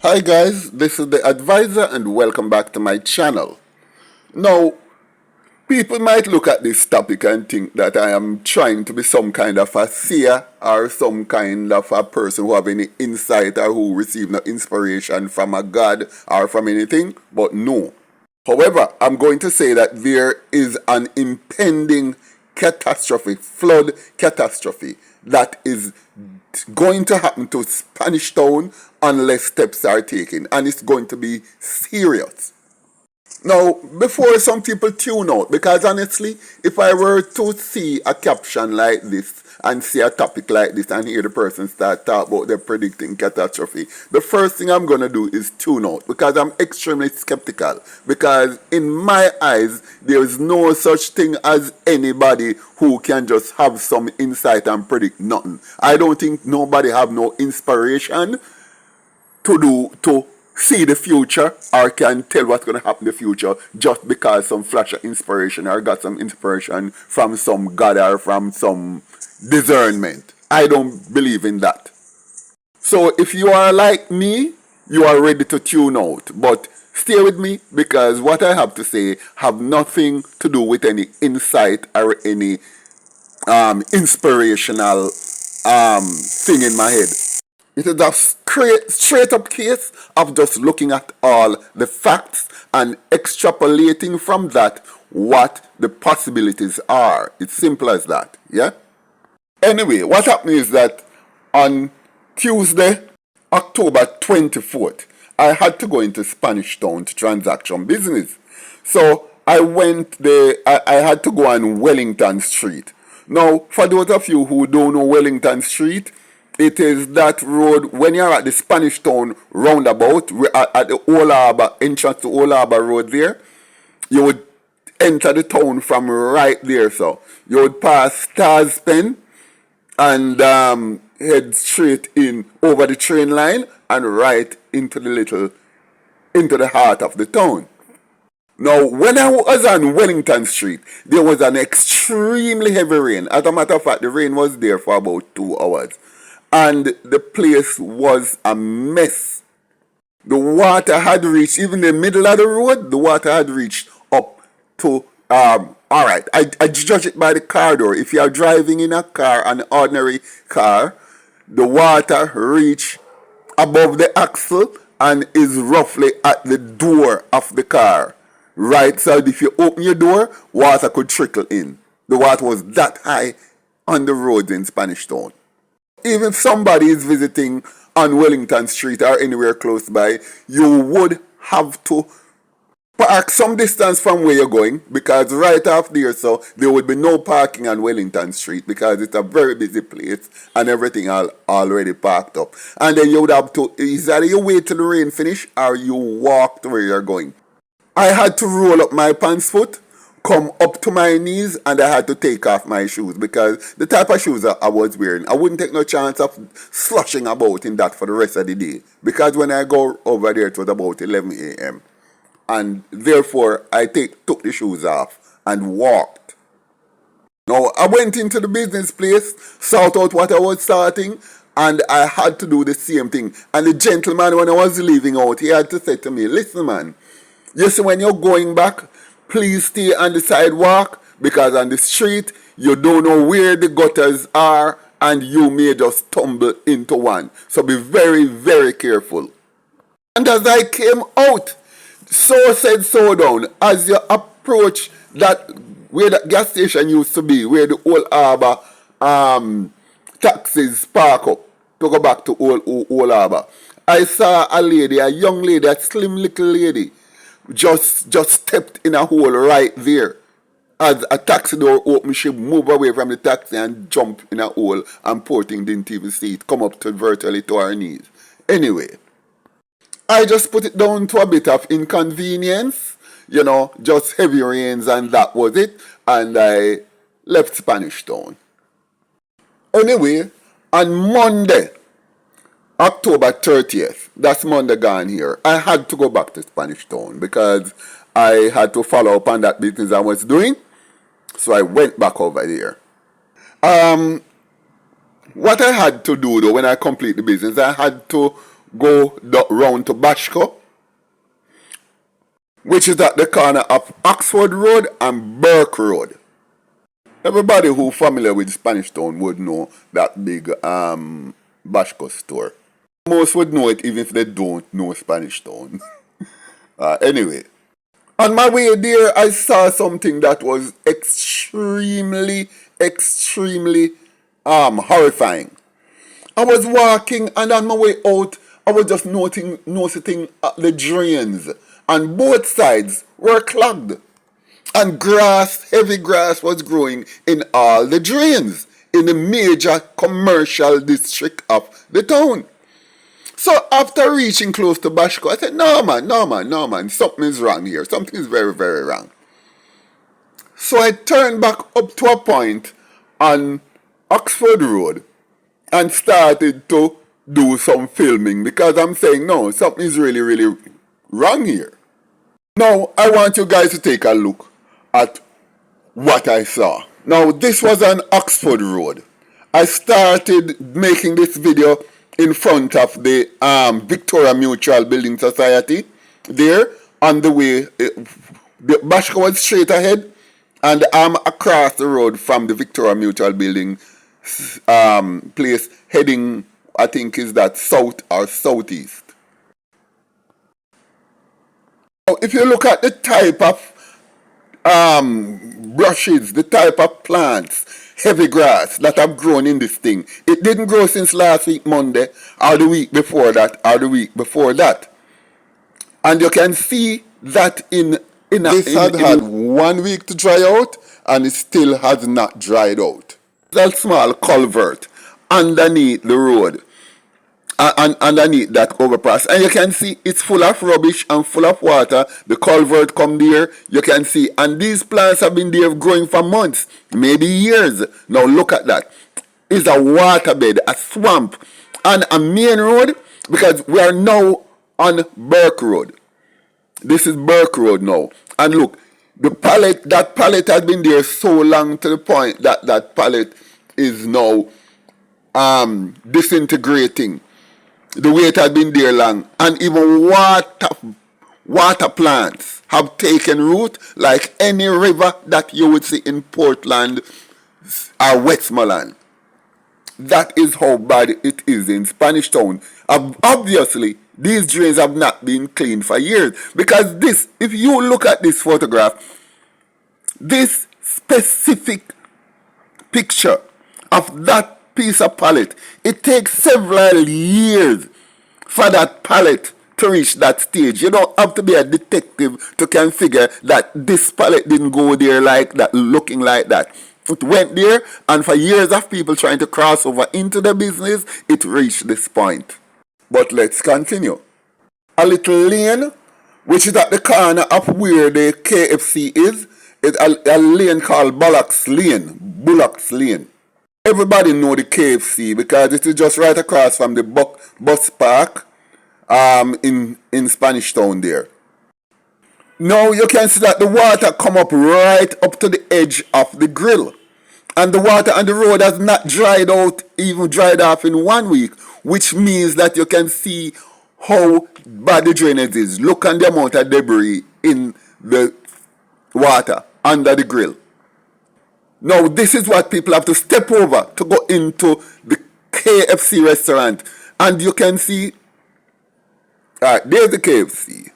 Hi guys, this is the advisor and welcome back to my channel. Now, people might look at this topic and think that I am trying to be some kind of a seer or some kind of a person who have any insight or who receive no inspiration from a god or from anything, but no. However, I'm going to say that there is an impending catastrophe, flood catastrophe, that is going to happen to Spanish Town unless steps are taken, and it's going to be serious. Now, before some people tune out, because honestly, if I were to see a caption like this and see a topic like this and hear the person start talk about they're predicting catastrophe, the first thing I'm going to do is tune out, because I'm extremely skeptical. Because in my eyes, there is no such thing as anybody who can just have some insight and predict nothing. I don't think nobody have no inspiration to see the future or can tell what's going to happen in the future just because some flash of inspiration or got some inspiration from some god or from some discernment. I don't believe in that. So if you are like me, you are ready to tune out. But stay with me, because what I have to say have nothing to do with any insight or any inspirational thing in my head. It is a straight up case of just looking at all the facts and extrapolating from that what the possibilities are. It's simple as that, yeah? Anyway, what happened is that on Tuesday, October 24th, I had to go into Spanish Town to transact some business. So I went there, I had to go on Wellington Street. Now, for those of you who don't know Wellington Street, it is that road when you're at the Spanish Town roundabout, at the Old Harbour, entrance to Old Harbour Road there. You would enter the town from right there, so you would pass Stars Pen and head straight in over the train line and right into the heart of the town. Now, when I was on Wellington Street, there was an extremely heavy rain. As a matter of fact, the rain was there for about 2 hours. And the place was a mess. The water had reached, even the middle of the road, the water had reached up to, alright, I judge it by the car door. If you are driving in a car, an ordinary car, the water reached above the axle and is roughly at the door of the car. Right, so if you open your door, water could trickle in. The water was that high on the roads in Spanish Town. Even if somebody is visiting on Wellington Street or anywhere close by, you would have to park some distance from where you're going, because right after there, so there would be no parking on Wellington Street because it's a very busy place and everything already parked up. And then you would have to, either you wait till the rain finish or you walk to where you're going. I had to roll up my pants foot, come up to my knees, and I had to take off my shoes, because the type of shoes I was wearing, I wouldn't take no chance of sloshing about in that for the rest of the day, because when I go over there it was about 11 a.m. and therefore I took the shoes off and walked. Now I went into the business place, sort out what I was starting, and I had to do the same thing. And the gentleman, when I was leaving out, he had to say to me, listen man, you see, when you're going back, please stay on the sidewalk, because on the street, you don't know where the gutters are and you may just tumble into one. So be very, very careful. And as I came out, so said, so done, as you approach that, where that gas station used to be, where the Old Harbour taxis park up to go back to Old Harbour, I saw a lady, a young lady, a slim little lady, just stepped in a hole right there. As a taxi door opened, she moved away from the taxi and jumped in a hole, and poor thing didn't even see it come up to virtually to her knees. Anyway, I just put it down to a bit of inconvenience, just heavy rains, and that was it, and I left Spanish Town. Anyway, on Monday, October 30th, that's Monday gone here, I had to go back to Spanish Town because I had to follow up on that business I was doing. So I went back over there. What I had to do though when I complete the business, I had to go round to Bashko, which is at the corner of Oxford Road and Burke Road. Everybody who familiar with Spanish Town would know that big Bashko store. Most would know it even if they don't know Spanish Town. Anyway, on my way there, I saw something that was extremely horrifying. I was walking, and on my way out, I was just noticing the drains, and both sides were clogged. And grass, heavy grass, was growing in all the drains in the major commercial district of the town. So after reaching close to Bashko, I said, no man, something is wrong here. Something is very, very wrong. So I turned back up to a point on Oxford Road and started to do some filming because I'm saying, no, something is really, really wrong here. Now, I want you guys to take a look at what I saw. Now, this was on Oxford Road. I started making this video in front of the Victoria Mutual Building Society. There, on the way, the Bashko was straight ahead, and I'm across the road from the Victoria Mutual Building place, heading, I think, is that south or southeast. Now, if you look at the type of brushes, the type of plants, heavy grass that have grown in this thing. It didn't grow since last week Monday, or the week before that, or the week before that. And you can see that this had 1 week to dry out, and it still has not dried out. That small culvert underneath the road, and underneath that overpass, and you can see it's full of rubbish and full of water. The culvert come there, you can see, and these plants have been there growing for months, maybe years. Now look at that. It's a waterbed, a swamp, and a main road, because we are now on Burke Road. This is Burke Road now, and look, that pallet has been there so long to the point that that pallet is now disintegrating. The way it had been there long, and even water plants have taken root like any river that you would see in Portland or Westmoreland. That is how bad it is in Spanish Town. Obviously, these drains have not been cleaned for years, because this, if you look at this photograph, this specific picture of that piece of pallet, it takes several years for that pallet to reach that stage. You don't have to be a detective to can figure that this pallet didn't go there like that, looking like that. It went there, and for years of people trying to cross over into the business, it reached this point. But let's continue. A little lane, which is at the corner of where the KFC is a lane called Bullock's Lane. Everybody know the KFC because it is just right across from the bus park in Spanish Town there. Now you can see that the water come up right up to the edge of the grill. And the water on the road has not dried out, even dried off in 1 week, which means that you can see how bad the drainage is. Look on the amount of debris in the water under the grill. Now, this is what people have to step over to go into the KFC restaurant. And you can see, there's the KFC.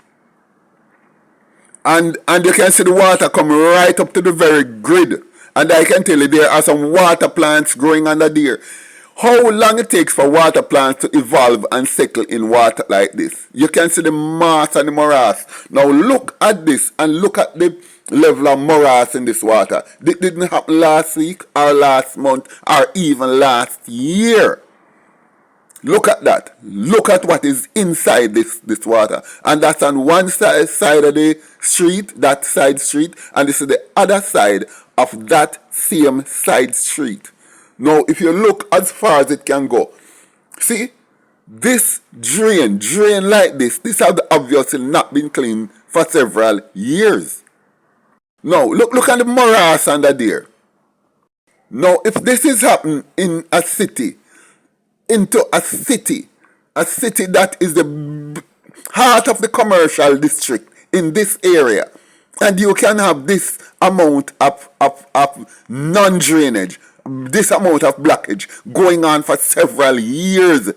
And you can see the water come right up to the very grid. And I can tell you there are some water plants growing under there. How long it takes for water plants to evolve and settle in water like this? You can see the moss and the morass. Now look at this and look at the level of morass in this water. It didn't happen last week or last month or even last year. Look at that. Look at what is inside this water. And that's on one side of the street, that side street, and this is the other side of that same side street. Now, if you look as far as it can go, see, this drain like this has obviously not been cleaned for several years. Now, look at the morass under there. Now, if this is happening in a city, into a city, a city that is the heart of the commercial district in this area, and you can have this amount of non-drainage, this amount of blockage going on for several years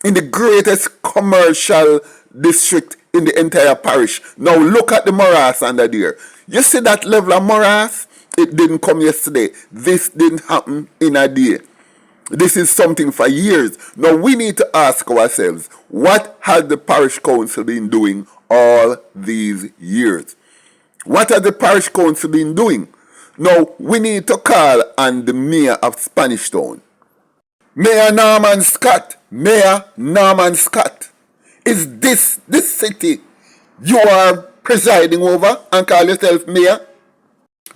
in the greatest commercial district in the entire parish. Now look at the morass under there. You see that level of morass? It didn't come yesterday. This didn't happen in a day. This is something for years. Now we need to ask ourselves, what has the parish council been doing all these years? What has the parish council been doing? Now we need to call on the mayor of Spanish Town. Mayor Norman Scott. Mayor Norman Scott. Is this city you are presiding over and call yourself mayor?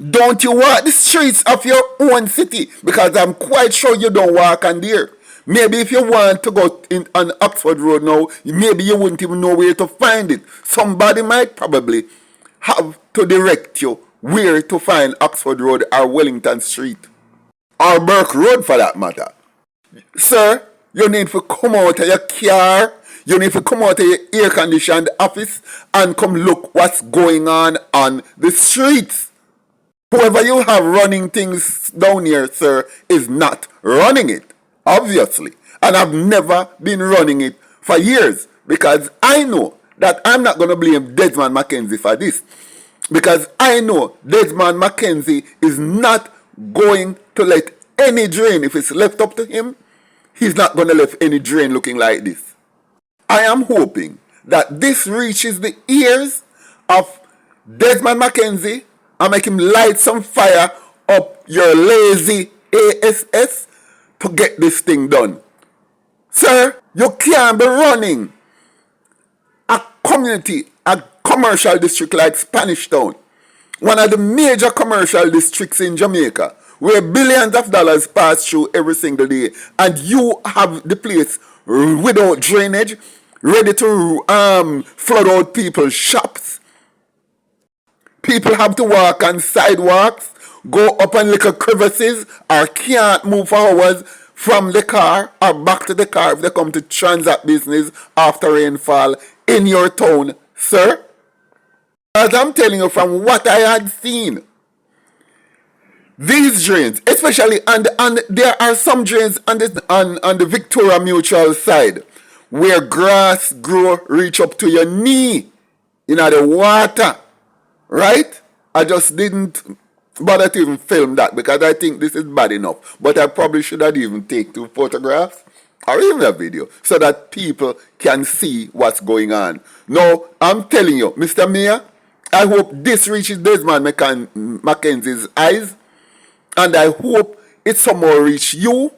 Don't you walk the streets of your own city? Because I'm quite sure you don't walk on there. Maybe if you want to go on Oxford Road now, maybe you wouldn't even know where to find it. Somebody might probably have to direct you where to find Oxford Road or Wellington Street. Or Burke Road for that matter. Sir, you need to come out of your car. You need to come out of your air-conditioned office and come look what's going on the streets. Whoever you have running things down here, sir, is not running it, obviously. And I've never been running it for years because I know that I'm not going to blame Desmond McKenzie for this. Because I know Desmond McKenzie is not going to let any drain, if it's left up to him, he's not going to let any drain looking like this. I am hoping that this reaches the ears of Desmond McKenzie and make him light some fire up your lazy ASS to get this thing done. Sir, you can't be running a community, a commercial district like Spanish Town, one of the major commercial districts in Jamaica, where billions of dollars pass through every single day, and you have the place without drainage, ready to flood out people's shops. People have to walk on sidewalks, go up on little crevices, or can't move for hours from the car or back to the car if they come to transact business after rainfall in your town, sir. As I'm telling you from what I had seen, these drains, especially, and there are some drains on the Victoria Mutual side where grass grow reach up to your knee in the water. Right? I just didn't bother to even film that because I think this is bad enough. But I probably should have even taken 2 photographs or even a video so that people can see what's going on. Now, I'm telling you, Mr. Mayor, I hope this reaches Desmond McKenzie's eyes, and I hope it somehow reach you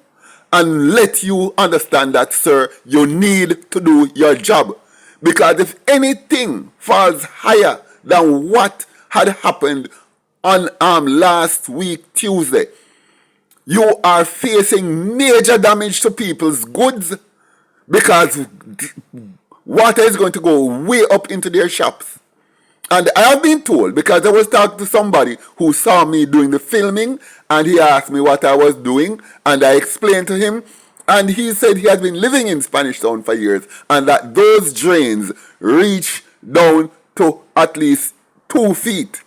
and let you understand that, sir, you need to do your job. Because if anything falls higher than what had happened on last week, Tuesday, you are facing major damage to people's goods because water is going to go way up into their shops. And I have been told, because I was talking to somebody who saw me doing the filming, and he asked me what I was doing, and I explained to him, and he said he had been living in Spanish Town for years, and that those drains reach down to at least 2 feet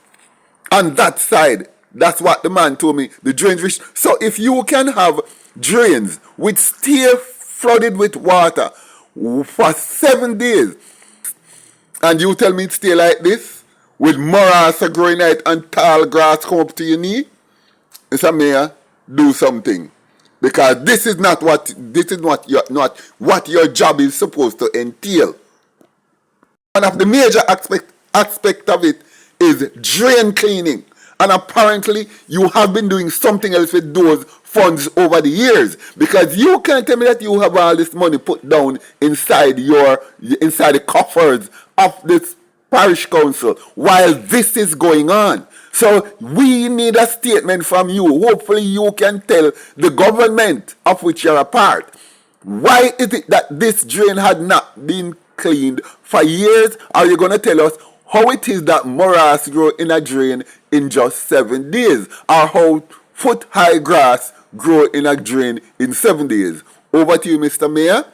on that side. That's what the man told me, the drains reach. So if you can have drains which stay flooded with water for 7 days, and you tell me it stay like this, with morass growing out and tall grass come up to your knee, Mr. Mayor, do something. Because this is not what your job is supposed to entail. One of the major aspect of it is drain cleaning. And apparently you have been doing something else with those funds over the years. Because you can't tell me that you have all this money put down inside the coffers of this parish council while this is going on. So we need a statement from you. Hopefully you can tell the government of which you're a part. Why is it that this drain had not been cleaned for years? Are you going to tell us how it is that morass grow in a drain in just 7 days? Or how foot-high grass grow in a drain in 7 days? Over to you, Mr. Mayor.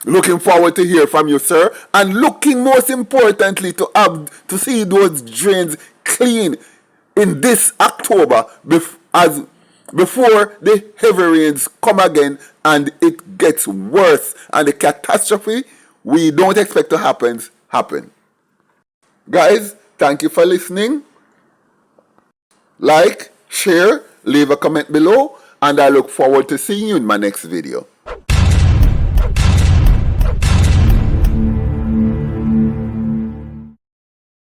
Looking forward to hear from you, sir, and looking most importantly to see those drains clean in this October before the heavy rains come again and it gets worse and the catastrophe we don't expect to happen. Guys, thank you for listening. Like, share, leave a comment below, and I look forward to seeing you in my next video.